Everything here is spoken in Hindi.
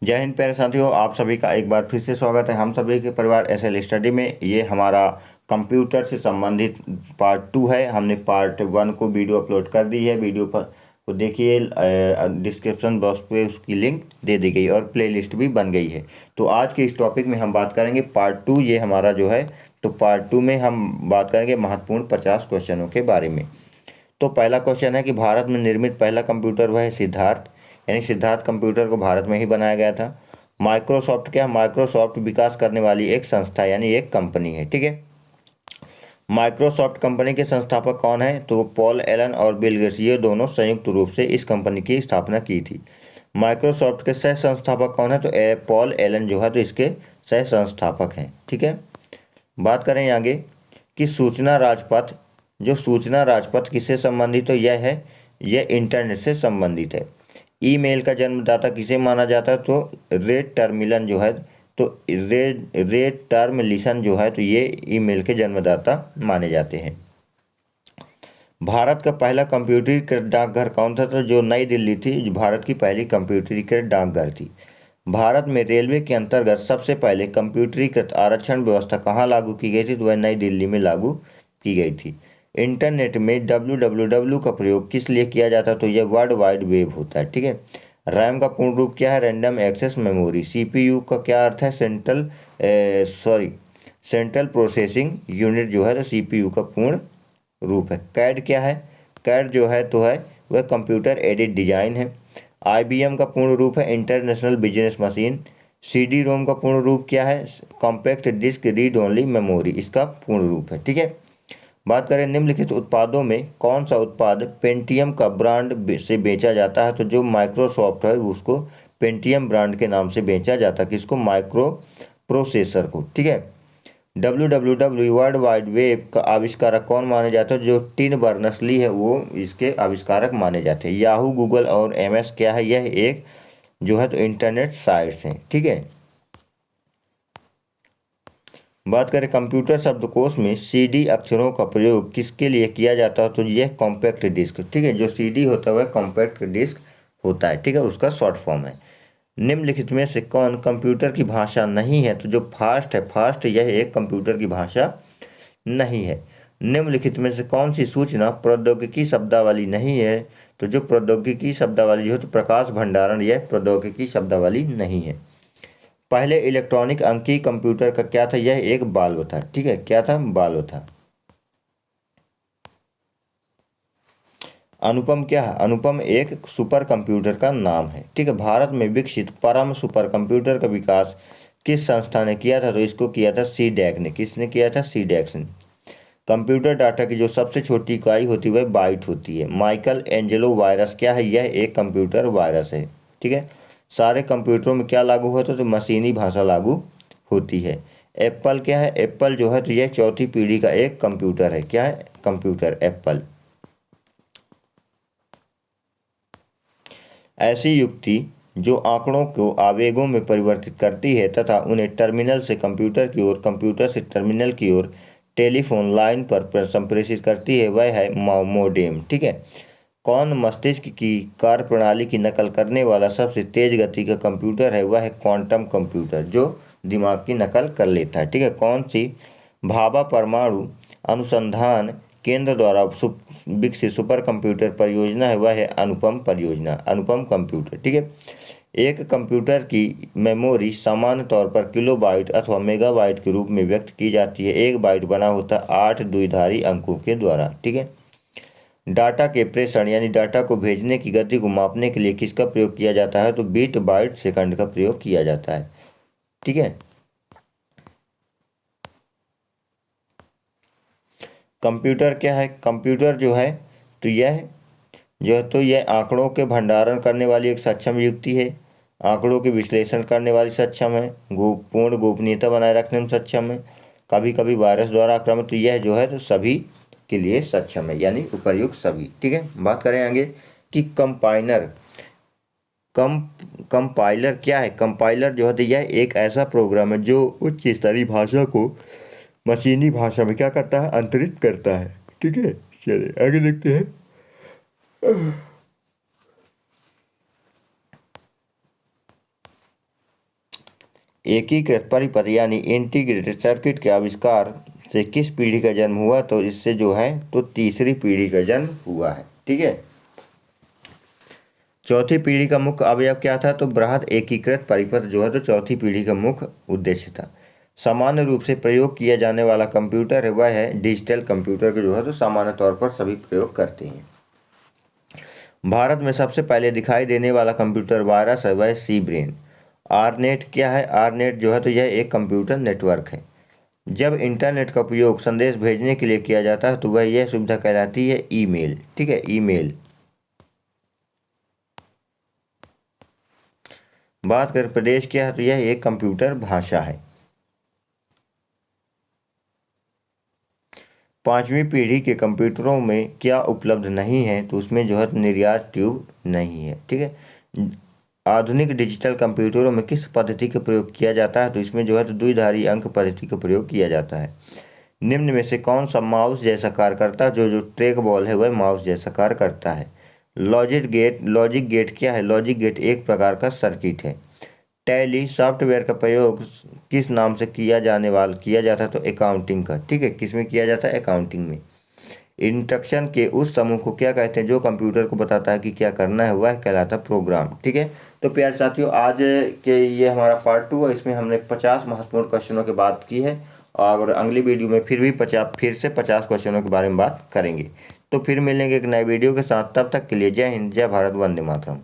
जय हिंद प्यारे साथियों, आप सभी का एक बार फिर से स्वागत है हम सभी के परिवार एसएल स्टडी में। ये हमारा कंप्यूटर से संबंधित पार्ट 2 है। हमने पार्ट 1 को वीडियो अपलोड कर दी है। वीडियो पर को देखिए, डिस्क्रिप्शन बॉक्स पे उसकी लिंक दे दी गई और प्लेलिस्ट भी बन गई है। तो आज के इस टॉपिक में हम बात करेंगे पार्ट 2, ये हमारा जो है। तो पार्ट 2 में हम बात करेंगे महत्वपूर्ण 50 क्वेश्चनों के बारे में। तो पहला क्वेश्चन है कि भारत में निर्मित पहला कंप्यूटर वह है सिद्धार्थ, यानी सिद्धार्थ कंप्यूटर को भारत में ही बनाया गया था। माइक्रोसॉफ्ट क्या है? माइक्रोसॉफ्ट विकास करने वाली एक संस्था यानी एक कंपनी है, ठीक है। माइक्रोसॉफ्ट कंपनी के संस्थापक कौन है? तो पॉल एलन और बिल गेट्स, ये दोनों संयुक्त रूप से इस कंपनी की स्थापना की थी। माइक्रोसॉफ्ट के सह संस्थापक कौन है? तो पॉल एलन जो है तो इसके सह संस्थापक हैं, ठीक है। बात करें आगे कि सूचना राजपथ, जो सूचना राजपथ किससे संबंधित है? यह इंटरनेट से संबंधित है। ईमेल का जन्मदाता किसे माना जाता है? तो रे टर्मिलन जो है, तो रे टर्मलिसन जो है तो ये ईमेल के जन्मदाता माने जाते हैं। भारत का पहला कंप्यूटरीकृत डाकघर कौन था? तो जो नई दिल्ली थी, जो भारत की पहली कंप्यूटरीकृत डाकघर थी। भारत में रेलवे के अंतर्गत सबसे पहले कंप्यूटरीकृत आरक्षण व्यवस्था कहाँ लागू की गई थी? तो वह नई दिल्ली में लागू की गई थी। इंटरनेट में www का प्रयोग किस लिए किया जाता है? तो यह वर्ल्ड वाइड वेब होता है, ठीक है। रैम का पूर्ण रूप क्या है? Random access memory. सीपीयू का क्या अर्थ है? सेंट्रल प्रोसेसिंग यूनिट जो है तो सीपीयू का पूर्ण रूप है। कैड क्या है? कैड जो है तो है वह कंप्यूटर एडेड डिजाइन है। आईबीएम का पूर्ण रूप है international business machine. CD ROM का पूर्ण रूप क्या है? Compact disc read only memory, इसका पूर्ण रूप है, ठीक है। बात करें निम्नलिखित उत्पादों में कौन सा उत्पाद पेंटियम का ब्रांड से बेचा जाता है? तो जो माइक्रोसॉफ्ट है उसको पेंटियम ब्रांड के नाम से बेचा जाता है। किसको? माइक्रो प्रोसेसर को, ठीक है। www वर्ल्ड वाइड वेब का आविष्कारक कौन माने जाते हैं? जो टिम बर्नर्स-ली है वो इसके आविष्कारक माने जाते हैं। याहू, गूगल और एमएस क्या है? यह एक जो है तो इंटरनेट साइट्स हैं, ठीक है। बात करें कंप्यूटर शब्दकोश में सीडी अक्षरों का प्रयोग किसके लिए किया जाता है? तो यह कॉम्पैक्ट डिस्क, ठीक है। जो सीडी होता है वह कॉम्पैक्ट डिस्क होता है, ठीक है, उसका शॉर्ट फॉर्म है। निम्नलिखित में से कौन कंप्यूटर की भाषा नहीं है? तो जो फास्ट है, फास्ट यह एक कंप्यूटर की भाषा नहीं है। निम्नलिखित में से कौन सी सूचना प्रौद्योगिकी शब्दावली नहीं है? तो जो प्रौद्योगिकी शब्दावली जो है तो प्रकाश भंडारण, यह प्रौद्योगिकी शब्दावली नहीं है। पहले इलेक्ट्रॉनिक अंकीय कंप्यूटर का क्या था? यह एक बाल्ब था, ठीक है। क्या था? बाल्ब था। अनुपम क्या है? अनुपम एक सुपर कंप्यूटर का नाम है, ठीक है। भारत में विकसित परम सुपर कंप्यूटर का विकास किस संस्था ने किया था? तो इसको किया था सीडैक ने। किसने किया था? सीडैक ने। कंप्यूटर डाटा की जो सबसे छोटी इकाई होती है वह बाइट होती है। माइकल एंजेलो वायरस क्या है? यह एक कंप्यूटर वायरस है, ठीक है। सारे कंप्यूटरों में क्या लागू होता है? तो मशीनी भाषा लागू होती है। एप्पल क्या है? एप्पल जो है तो यह चौथी पीढ़ी का एक कंप्यूटर है। क्या है? Computer Apple. ऐसी युक्ति जो आंकड़ों को आवेगों में परिवर्तित करती है तथा उन्हें टर्मिनल से कंप्यूटर की ओर, कंप्यूटर से टर्मिनल की ओर टेलीफोन लाइन पर संप्रेषित करती है, वह है मोडेम, ठीक है। कौन मस्तिष्क की कार्यप्रणाली की नकल करने वाला सबसे तेज गति का कंप्यूटर है? वह है क्वांटम कंप्यूटर, जो दिमाग की नकल कर लेता है, ठीक है। कौन सी भाभा परमाणु अनुसंधान केंद्र द्वारा विकसित सुपर कंप्यूटर परियोजना है? वह है अनुपम परियोजना, अनुपम कंप्यूटर, ठीक है। एक कंप्यूटर की मेमोरी सामान्य तौर पर किलोबाइट अथवा मेगाबाइट के रूप में व्यक्त की जाती है। एक बाइट बना होता है 8 द्विधारी अंकों के द्वारा, ठीक है। डाटा के प्रेषण यानी डाटा को भेजने की गति को मापने के लिए किसका प्रयोग किया जाता है? तो बीट बाइट सेकंड का प्रयोग किया जाता है, ठीक है। कंप्यूटर क्या है? कंप्यूटर जो है तो यह आंकड़ों के भंडारण करने वाली एक सक्षम युक्ति है। आंकड़ों के विश्लेषण करने वाली सक्षम है। पूर्ण गोपनीयता बनाए रखने में सक्षम है। कभी कभी वायरस द्वारा आक्रामक, तो यह जो है तो सभी के लिए सक्षम है, यानी उपर्युक्त सभी, ठीक है। बात करें आगे कि कंपाइलर क्या है? कंपाइलर जो है तो यह एक ऐसा प्रोग्राम है जो उच्च स्तरीय भाषा को मशीनी भाषा में क्या करता है? अंतरित करता है, ठीक है। चलिए आगे देखते हैं। एकीकृत परिपथ यानी इंटीग्रेटेड सर्किट के आविष्कार से किस पीढ़ी का जन्म हुआ? तो इससे जो है तो तीसरी पीढ़ी का जन्म हुआ है। ठीक है। चौथी पीढ़ी का मुख्य अवयव क्या था? तो बृहद एकीकृत परिपथ जो है तो चौथी पीढ़ी का मुख्य उद्देश्य था। सामान्य रूप से प्रयोग किया जाने वाला कंप्यूटर है वह है डिजिटल कंप्यूटर के जो है तो सामान्य तौर पर सभी प्रयोग करते हैं। भारत में सबसे पहले दिखाई देने वाला कंप्यूटर वायरस है वह सी ब्रेन। आरनेट क्या है? आरनेट जो है तो यह एक कंप्यूटर नेटवर्क है। जब इंटरनेट का उपयोग संदेश भेजने के लिए किया जाता है तो वह यह सुविधा कहलाती है ईमेल। ठीक है, ईमेल। बात करें प्रदेश क्या है तो यह एक कंप्यूटर भाषा है। पांचवी पीढ़ी के कंप्यूटरों में क्या उपलब्ध नहीं है? तो उसमें जो है निर्यात ट्यूब नहीं है। ठीक है। आधुनिक डिजिटल कंप्यूटरों में किस पद्धति का प्रयोग किया जाता है? तो इसमें जो है तो द्विधारी अंक पद्धति का प्रयोग किया जाता है। निम्न में से कौन सा माउस जैसा कार्य करता है? जो ट्रैक बॉल है वह माउस जैसा कार्य करता है। लॉजिक गेट क्या है? लॉजिक गेट एक प्रकार का सर्किट है। टैली सॉफ्टवेयर का प्रयोग किस नाम से किया जाता है? तो अकाउंटिंग का। ठीक है, किस में किया जाता है? अकाउंटिंग में। इंस्ट्रक्शन के उस समूह को क्या कहते हैं जो कंप्यूटर को बताता है कि क्या करना है? वह कहलाता है प्रोग्राम। ठीक है। तो प्यारे साथियों, आज के ये हमारा पार्ट 2 है। इसमें हमने 50 महत्वपूर्ण क्वेश्चनों की बात की है और अगली वीडियो में फिर से 50 क्वेश्चनों के बारे में बात करेंगे। तो फिर मिलेंगे एक नए वीडियो के साथ। तब तक के लिए जय हिंद, जय भारत, वंदे मातरम।